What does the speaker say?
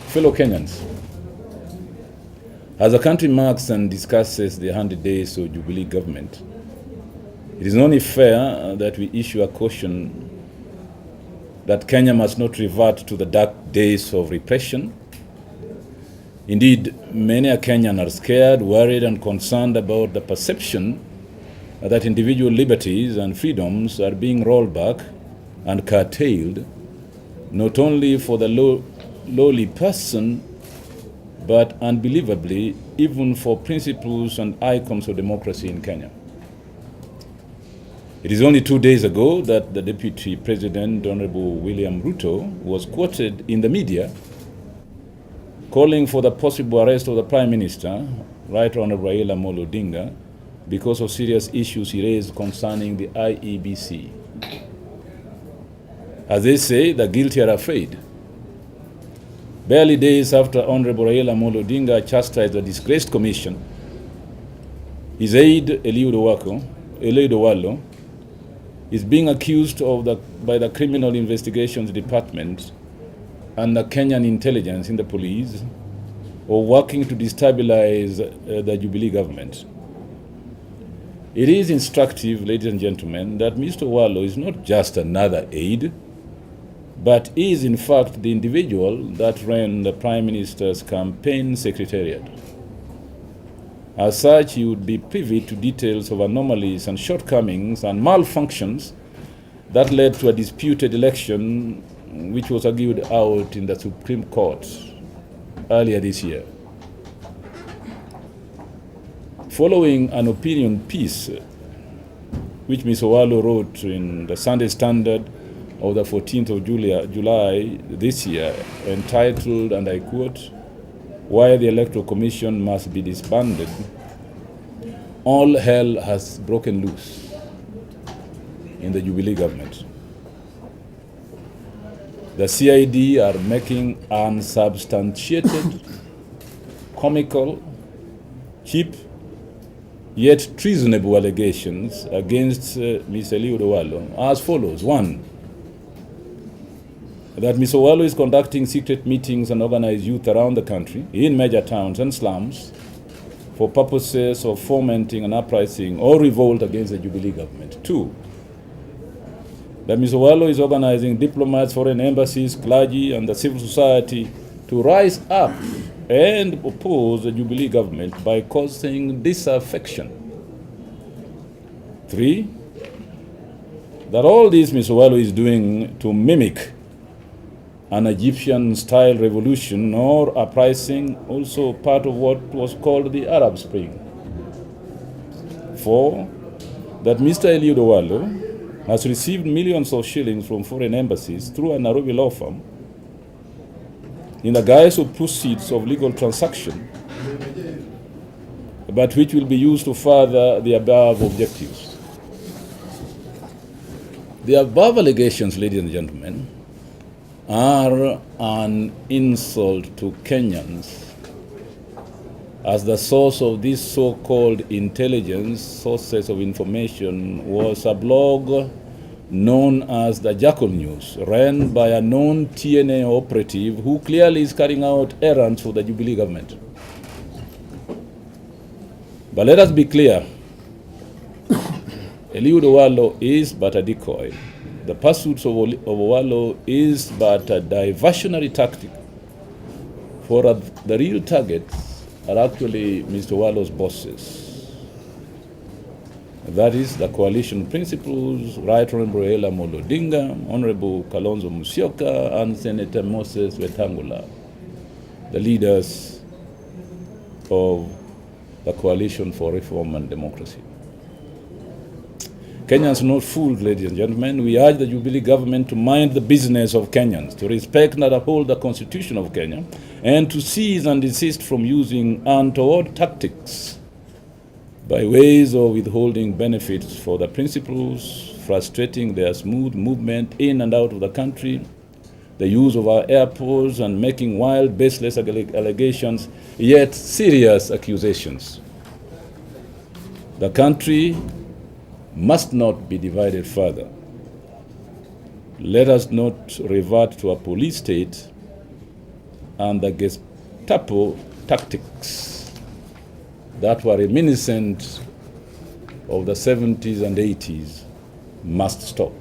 Fellow Kenyans, as the country marks and discusses the 100 days of Jubilee government, it is only fair that we issue a caution that Kenya must not revert to the dark days of repression. Indeed, many a Kenyan are scared, worried, and concerned about the perception that individual liberties and freedoms are being rolled back and curtailed, not only for the lowly person, but unbelievably, even for principles and icons of democracy in Kenya. It is only 2 days ago that the Deputy President, Honorable William Ruto, was quoted in the media calling for the possible arrest of the Prime Minister, Right Honorable Raila Amolo Odinga, because of serious issues he raised concerning the IEBC. As they say, the guilty are afraid. Barely days after Honorable Raila Amolo Odinga chastised the disgraced commission, his aide, Eliud Owalo, is being accused by the Criminal Investigations Department and the Kenyan intelligence in the police of working to destabilize the Jubilee government. It is instructive, ladies and gentlemen, that Mr. Owalo is not just another aide, but is in fact the individual that ran the Prime Minister's campaign secretariat. As such, he would be privy to details of anomalies and shortcomings and malfunctions that led to a disputed election which was argued out in the Supreme Court earlier this year. Following an opinion piece which Ms. Owalo wrote in the Sunday Standard of the 14th of July this year, entitled, and I quote, "Why the Electoral Commission Must Be Disbanded," all hell has broken loose in the Jubilee government. The CID are making unsubstantiated, comical, cheap, yet treasonable allegations against Ms. Eliud Owalo as follows. 1, that Ms. Owalo is conducting secret meetings and organized youth around the country in major towns and slums for purposes of fomenting an uprising or revolt against the Jubilee government. 2, that Ms. Owalo is organizing diplomats, foreign embassies, clergy, and the civil society to rise up and oppose the Jubilee government by causing disaffection. 3, that all this Ms. Owalo is doing to mimic an Egyptian-style revolution or uprising, also part of what was called the Arab Spring. 4, that Mr. Eliud Owalo has received millions of shillings from foreign embassies through a Nairobi law firm in the guise of proceeds of legal transaction, but which will be used to further the above objectives. The above allegations, ladies and gentlemen, are an insult to Kenyans, as the source of this so-called intelligence, sources of information, was a blog known as the Jackal News, ran by a known TNA operative who clearly is carrying out errands for the Jubilee government. But let us be clear, Eliud Owalo is but a decoy. The pursuits of Owalo is but a diversionary tactic, for the real targets are actually Mr. Owalo's bosses. That is the coalition principles, Right Honorable Raila Amolo Odinga, Honorable Kalonzo Musyoka, and Senator Moses Wetangula, the leaders of the Coalition for Reform and Democracy. Kenyans are not fooled, ladies and gentlemen. We urge the Jubilee government to mind the business of Kenyans, to respect and uphold the Constitution of Kenya, and to cease and desist from using untoward tactics by ways of withholding benefits for the principals, frustrating their smooth movement in and out of the country, the use of our airports, and making wild, baseless allegations, yet serious accusations. The country must not be divided further. Let us not revert to a police state and the Gestapo tactics that were reminiscent of the 70s and 80s must stop.